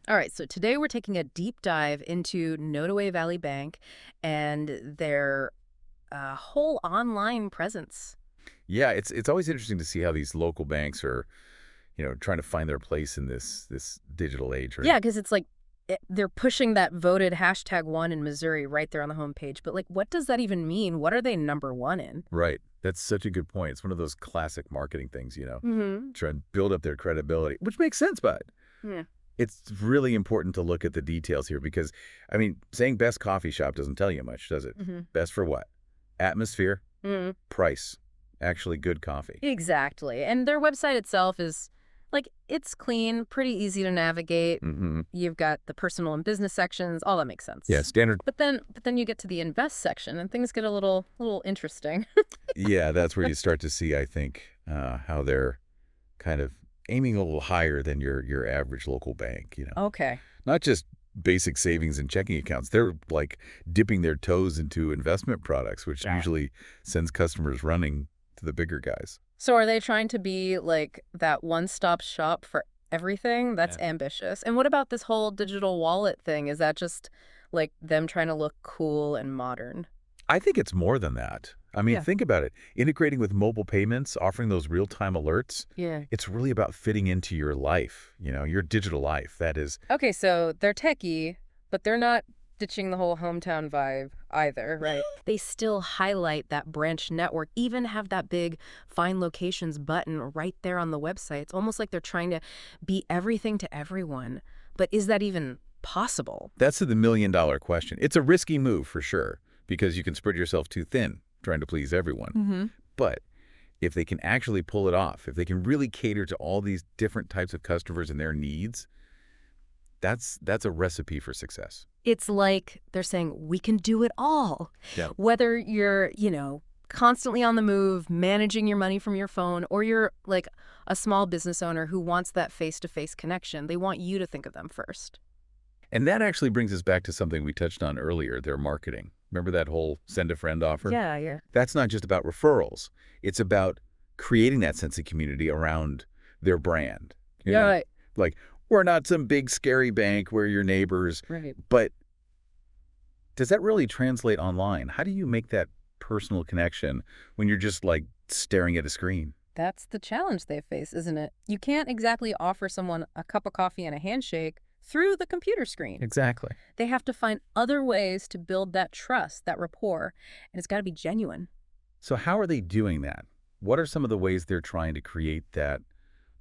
All right, so today we're taking a deep dive into Nodaway Valley Bank and their whole online presence. Yeah, it's always interesting to see how these local banks are, trying to find their place in this digital age, right? Yeah, because it's like they're pushing that voted #1 in Missouri right there on the homepage. But like, what does that even mean? What are they number one in? Right. That's such a good point. It's one of those classic marketing things, Mm-hmm. try and build up their credibility, which makes sense, but Yeah. it's really important to look at the details here because, I mean, saying best coffee shop doesn't tell you much, does it? Mm-hmm. Best for what? Atmosphere, Mm-hmm. price, actually good coffee. Exactly. And their website itself is like, it's clean, pretty easy to navigate. Mm-hmm. You've got the personal and business sections. All that makes sense. Yeah, standard. But then you get to the invest section and things get a little interesting. Yeah, that's where you start to see, I think, how they're kind of aiming a little higher than your average local bank. Okay. Not just basic savings and checking accounts. They're like dipping their toes into investment products, which Yeah. usually sends customers running to the bigger guys. So are they trying to be like that one-stop shop for everything? That's ambitious. And what about this whole digital wallet thing? Is that just like them trying to look cool and modern? I think it's more than that. I mean, Yeah. think about it. Integrating with mobile payments, offering those real-time alerts, Yeah. it's really about fitting into your life, your digital life. That is, Okay, so they're techie, but they're not ditching the whole hometown vibe either, right? They still highlight that branch network, even have that big find locations button right there on the website. It's almost like they're trying to be everything to everyone. But is that even possible? that's the million-dollar question. It's a risky move for sure because you can spread yourself too thin trying to please everyone. Mm-hmm. But if they can actually pull it off, if they can really cater to all these different types of customers and their needs, that's a recipe for success. It's like they're saying, we can do it all. Yeah. Whether you're, constantly on the move, managing your money from your phone, or you're like a small business owner who wants that face-to-face connection, they want you to think of them first. And that actually brings us back to something we touched on earlier, their marketing. Remember that whole send a friend offer? Yeah. That's not just about referrals. It's about creating that sense of community around their brand. You know? Right. Like, we're not some big scary bank where your neighbors, Right. but does that really translate online? How do you make that personal connection when you're just like staring at a screen? That's the challenge they face, isn't it? You can't exactly offer someone a cup of coffee and a handshake through the computer screen. Exactly. They have to find other ways to build that trust, that rapport, and it's got to be genuine. So how are they doing that? What are some of the ways they're trying to create that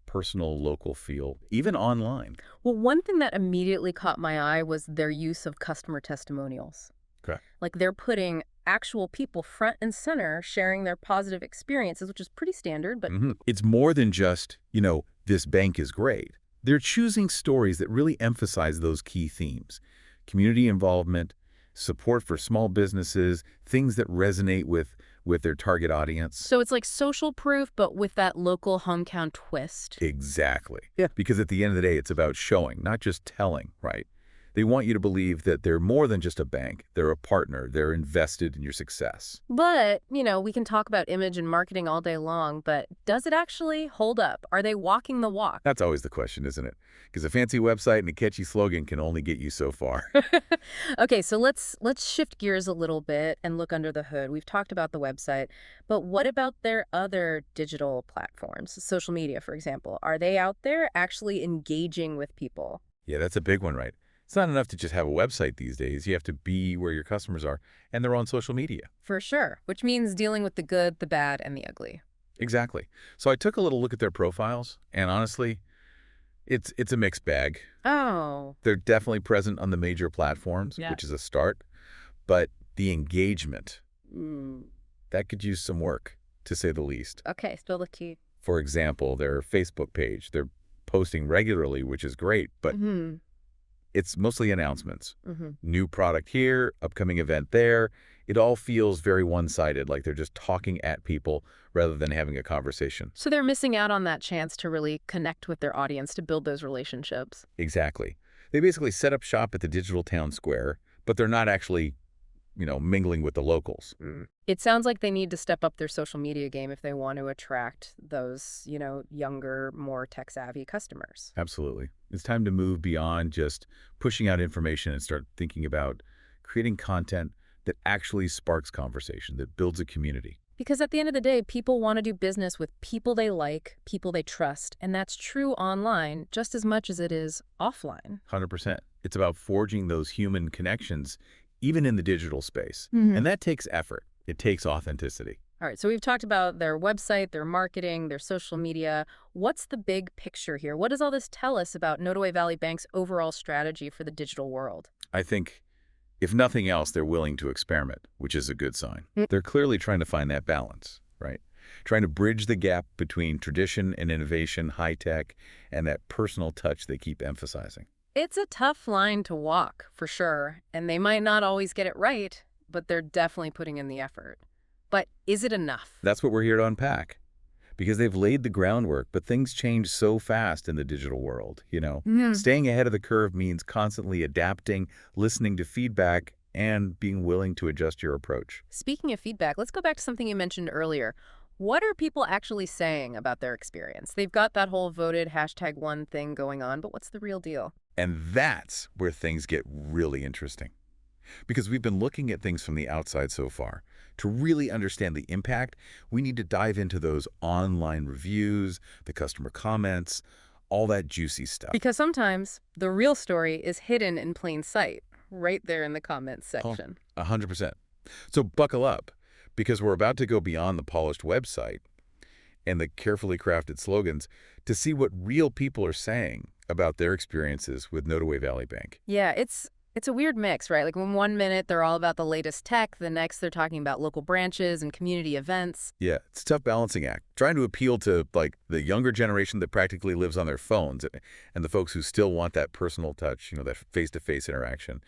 personal local feel, even online? Well, one thing that immediately caught my eye was their use of customer testimonials. Okay. Like they're putting actual people front and center, sharing their positive experiences, which is pretty standard, but It's more than just, this bank is great. They're choosing stories that really emphasize those key themes. Community involvement, support for small businesses, things that resonate with their target audience. so it's like social proof, but with that local hometown twist. Exactly. Yeah. Because at the end of the day, it's about showing, not just telling, right? They want you to believe that they're more than just a bank. They're a partner. They're invested in your success. But, we can talk about image and marketing all day long, but does it actually hold up? Are they walking the walk? That's always the question, isn't it? Because a fancy website and a catchy slogan can only get you so far. Okay, so let's shift gears a little bit and look under the hood. We've talked about the website, but what about their other digital platforms, social media, for example? Are they out there actually engaging with people? Yeah, that's a big one, right? It's not enough to just have a website these days. You have to be where your customers are, and they're on social media. For sure, which means dealing with the good, the bad, and the ugly. Exactly. So I took a little look at their profiles, and honestly, it's a mixed bag. Oh. They're definitely present on the major platforms, Yeah. which is a start, but the engagement, Mm. that could use some work, to say the least. Okay, spill the tea. For example, their Facebook page, they're posting regularly, which is great, but Mm-hmm. it's mostly announcements. Mm-hmm. New product here, upcoming event there. It all feels very one-sided, like they're just talking at people rather than having a conversation. So they're missing out on that chance to really connect with their audience, to build those relationships. Exactly. They basically set up shop at the digital town square, but they're not actually mingling with the locals. It sounds like they need to step up their social media game if they want to attract those, younger, more tech-savvy customers. Absolutely. It's time to move beyond just pushing out information and start thinking about creating content that actually sparks conversation, that builds a community. Because at the end of the day, people want to do business with people they like, people they trust, and that's true online just as much as it is offline. 100%. It's about forging those human connections, even in the digital space. And that takes effort. It takes authenticity. All right, so we've talked about their website, their marketing, their social media. What's the big picture here? What does all this tell us about Nodaway Valley Bank's overall strategy for the digital world? I think, if nothing else, they're willing to experiment, which is a good sign. They're clearly trying to find that balance, right? Trying to bridge the gap between tradition and innovation, high tech, and that personal touch they keep emphasizing. It's a tough line to walk, for sure, and they might not always get it right, but they're definitely putting in the effort. But is it enough? That's what we're here to unpack. Because they've laid the groundwork, but things change so fast in the digital world, Staying ahead of the curve means constantly adapting, listening to feedback, and being willing to adjust your approach. Speaking of feedback, let's go back to something you mentioned earlier. What are people actually saying about their experience? They've got that whole voted #1 thing going on, but what's the real deal? And that's where things get really interesting. Because we've been looking at things from the outside so far. To really understand the impact, we need to dive into those online reviews, the customer comments, all that juicy stuff. Because sometimes the real story is hidden in plain sight, right there in the comments section. 100%. So buckle up, because we're about to go beyond the polished website and the carefully crafted slogans to see what real people are saying about their experiences with Nodaway Valley Bank. Yeah, it's a weird mix, right? Like when one minute they're all about the latest tech, the next they're talking about local branches and community events. Yeah, it's a tough balancing act. Trying to appeal to the younger generation that practically lives on their phones and the folks who still want that personal touch, that face-to-face interaction.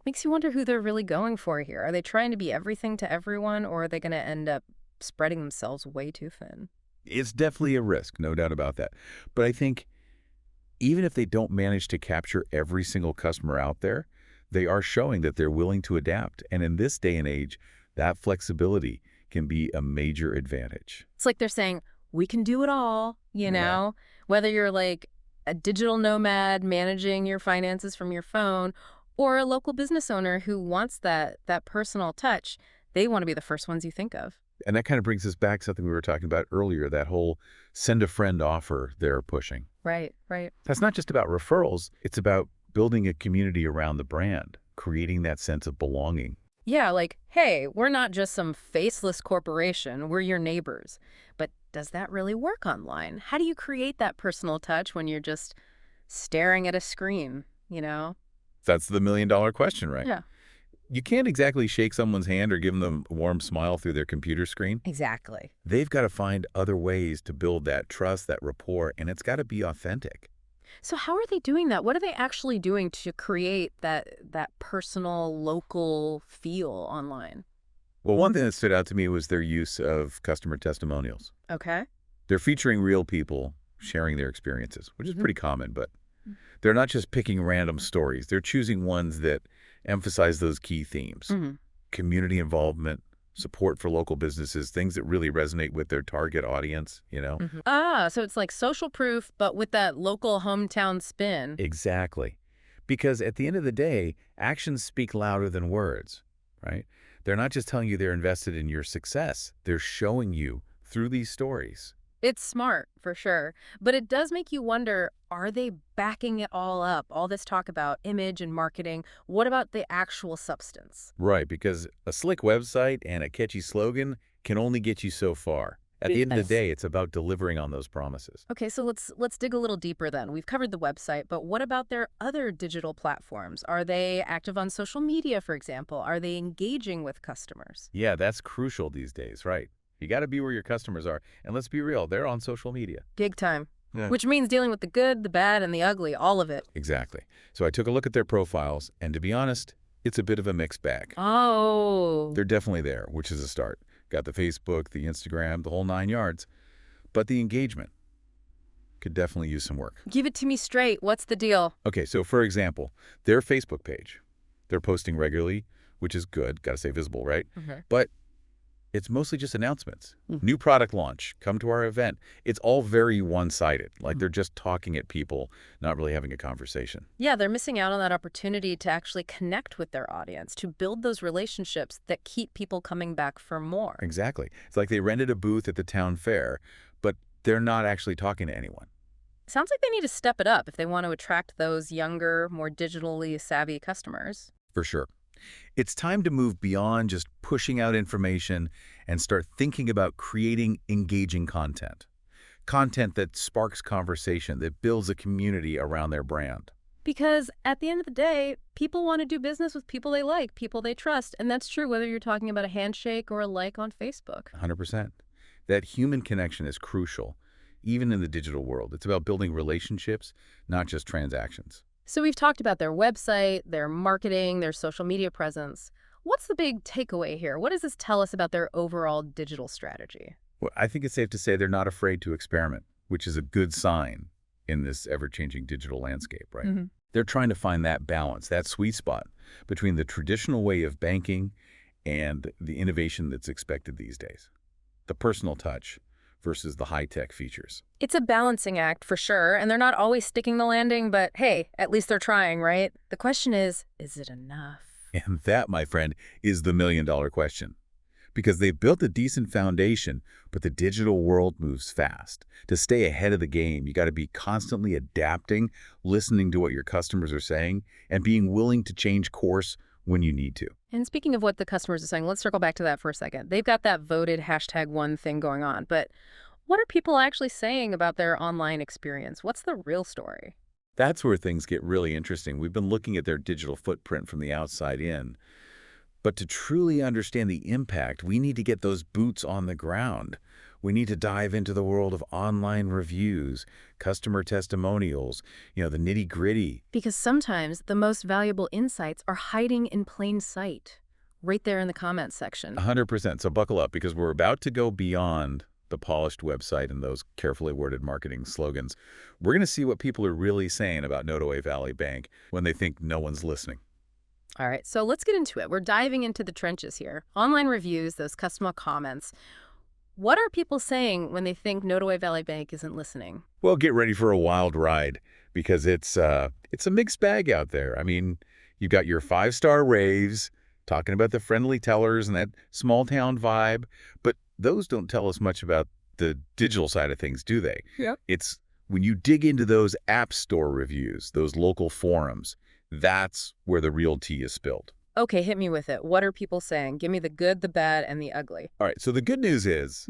Makes you wonder who they're really going for here. Are they trying to be everything to everyone, or are they going to end up spreading themselves way too thin? It's definitely a risk, no doubt about that. But I think even if they don't manage to capture every single customer out there, they are showing that they're willing to adapt. And in this day and age, that flexibility can be a major advantage. It's like they're saying, we can do it all, Yeah. Whether you're like a digital nomad managing your finances from your phone or a local business owner who wants that personal touch, they want to be the first ones you think of. And that kind of brings us back to something we were talking about earlier, that whole send a friend offer they're pushing. Right. That's not just about referrals. It's about building a community around the brand, creating that sense of belonging. Yeah, like, hey, we're not just some faceless corporation. We're your neighbors. But does that really work online? How do you create that personal touch when you're just staring at a screen, That's the million-dollar question, right? Yeah. You can't exactly shake someone's hand or give them a warm smile through their computer screen. Exactly. They've got to find other ways to build that trust, that rapport, and it's got to be authentic. So how are they doing that? What are they actually doing to create that personal, local feel online? Well, one thing that stood out to me was their use of customer testimonials. Okay. They're featuring real people sharing their experiences, which is pretty common, but they're not just picking random stories. They're choosing ones that emphasize those key themes. Community involvement, support for local businesses, things that really resonate with their target audience, So it's like social proof, but with that local hometown spin. Exactly. Because at the end of the day, actions speak louder than words, right? They're not just telling you they're invested in your success. They're showing you through these stories. It's smart, for sure. But it does make you wonder, are they backing it all up? All this talk about image and marketing. What about the actual substance? Right, because a slick website and a catchy slogan can only get you so far. At the end of the day, it's about delivering on those promises. Okay, so let's dig a little deeper then. We've covered the website, but what about their other digital platforms? Are they active on social media, for example? Are they engaging with customers? Yeah, that's crucial these days, right? You got to be where your customers are. And let's be real, they're on social media. Big time. Yeah. Which means dealing with the good, the bad, and the ugly, all of it. Exactly. So I took a look at their profiles, and to be honest, it's a bit of a mixed bag. Oh. They're definitely there, which is a start. Got the Facebook, the Instagram, the whole 9 yards. But the engagement could definitely use some work. Give it to me straight. What's the deal? Okay, so for example, their Facebook page. They're posting regularly, which is good. Got to stay visible, right? Mhm. But it's mostly just announcements. New product launch, come to our event. It's all very one-sided, like they're just talking at people, not really having a conversation. Yeah, they're missing out on that opportunity to actually connect with their audience, to build those relationships that keep people coming back for more. Exactly. It's like they rented a booth at the town fair, but they're not actually talking to anyone. Sounds like they need to step it up if they want to attract those younger, more digitally savvy customers. For sure. It's time to move beyond just pushing out information and start thinking about creating engaging content. Content that sparks conversation, that builds a community around their brand. Because at the end of the day, people want to do business with people they like, people they trust. And that's true whether you're talking about a handshake or a like on Facebook. 100%. That human connection is crucial, even in the digital world. It's about building relationships, not just transactions. So we've talked about their website, their marketing, their social media presence. What's the big takeaway here? What does this tell us about their overall digital strategy? Well, I think it's safe to say they're not afraid to experiment, which is a good sign in this ever-changing digital landscape, right? They're trying to find that balance, that sweet spot between the traditional way of banking and the innovation that's expected these days. The personal touch versus the high-tech features. It's a balancing act for sure, and they're not always sticking the landing, but hey, at least they're trying, right? The question is it enough? And that, my friend, is the million-dollar question. Because they've built a decent foundation, but the digital world moves fast. To stay ahead of the game, you got to be constantly adapting, listening to what your customers are saying, and being willing to change course when you need to. And speaking of what the customers are saying, let's circle back to that for a second. They've got that voted #1 thing going on, but what are people actually saying about their online experience? What's the real story? That's where things get really interesting. We've been looking at their digital footprint from the outside in. But to truly understand the impact, we need to get those boots on the ground. We need to dive into the world of online reviews, customer testimonials, the nitty-gritty. Because sometimes the most valuable insights are hiding in plain sight, right there in the comments section. 100%. So buckle up, because we're about to go beyond the polished website and those carefully worded marketing slogans. We're going to see what people are really saying about Nodaway Valley Bank when they think no one's listening. All right, so let's get into it. We're diving into the trenches here. Online reviews, those customer comments. What are people saying when they think Nodaway Valley Bank isn't listening? Well, get ready for a wild ride, because it's a mixed bag out there. I mean, you've got your 5-star raves talking about the friendly tellers and that small town vibe, but those don't tell us much about the digital side of things, do they? Yeah. It's when you dig into those app store reviews, those local forums, that's where the real tea is spilled. Okay, hit me with it. What are people saying? Give me the good, the bad, and the ugly. All right, so the good news is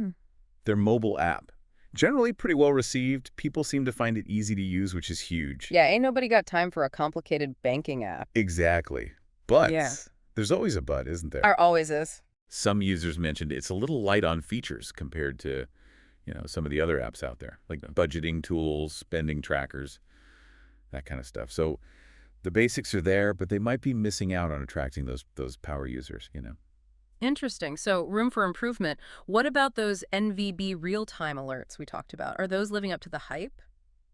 their mobile app. Generally pretty well received. People seem to find it easy to use, which is huge. Yeah, ain't nobody got time for a complicated banking app. Exactly. But Yeah. there's always a but, isn't there? There always is. Some users mentioned it's a little light on features compared to, some of the other apps out there, like budgeting tools, spending trackers, that kind of stuff. So the basics are there, but they might be missing out on attracting those power users, Interesting. So room for improvement. What about those NVB real-time alerts we talked about? Are those living up to the hype?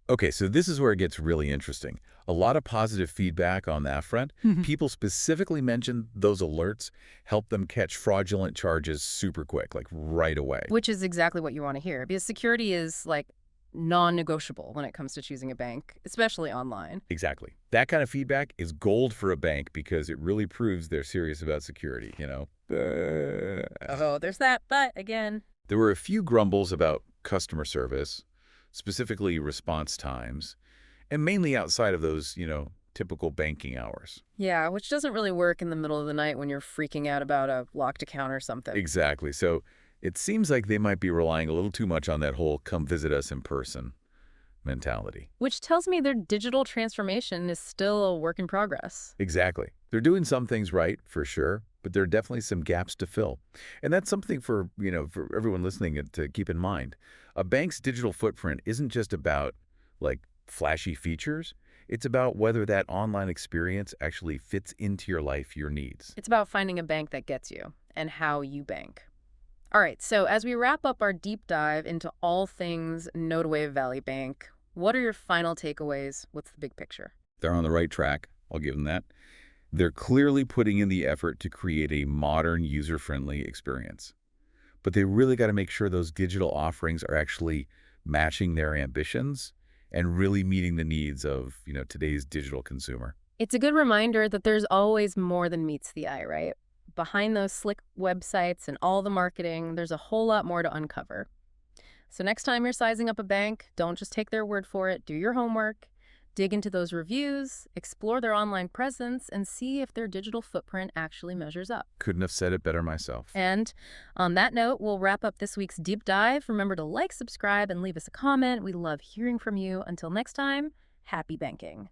Okay, so this is where it gets really interesting. A lot of positive feedback on that front. People specifically mentioned those alerts help them catch fraudulent charges super quick, like right away. Which is exactly what you want to hear, because security is like non-negotiable when it comes to choosing a bank, especially online. Exactly. That kind of feedback is gold for a bank because it really proves they're serious about security, Oh, there's that but again. There were a few grumbles about customer service, specifically response times, and mainly outside of those, typical banking hours. Yeah, which doesn't really work in the middle of the night when you're freaking out about a locked account or something. Exactly. So it seems like they might be relying a little too much on that whole come visit us in person mentality. Which tells me their digital transformation is still a work in progress. Exactly. They're doing some things right, for sure, but there are definitely some gaps to fill. And that's something for everyone listening to keep in mind. A bank's digital footprint isn't just about, flashy features. It's about whether that online experience actually fits into your life, your needs. It's about finding a bank that gets you and how you bank. All right, so as we wrap up our deep dive into all things Nodaway Valley Bank, what are your final takeaways? What's the big picture? They're on the right track. I'll give them that. They're clearly putting in the effort to create a modern, user-friendly experience. But they really got to make sure those digital offerings are actually matching their ambitions and really meeting the needs of, today's digital consumer. It's a good reminder that there's always more than meets the eye, right? Behind those slick websites and all the marketing, there's a whole lot more to uncover. So next time you're sizing up a bank, don't just take their word for it. Do your homework, dig into those reviews, explore their online presence, and see if their digital footprint actually measures up. Couldn't have said it better myself. And on that note, we'll wrap up this week's deep dive. Remember to like, subscribe, and leave us a comment. We love hearing from you. Until next time, happy banking.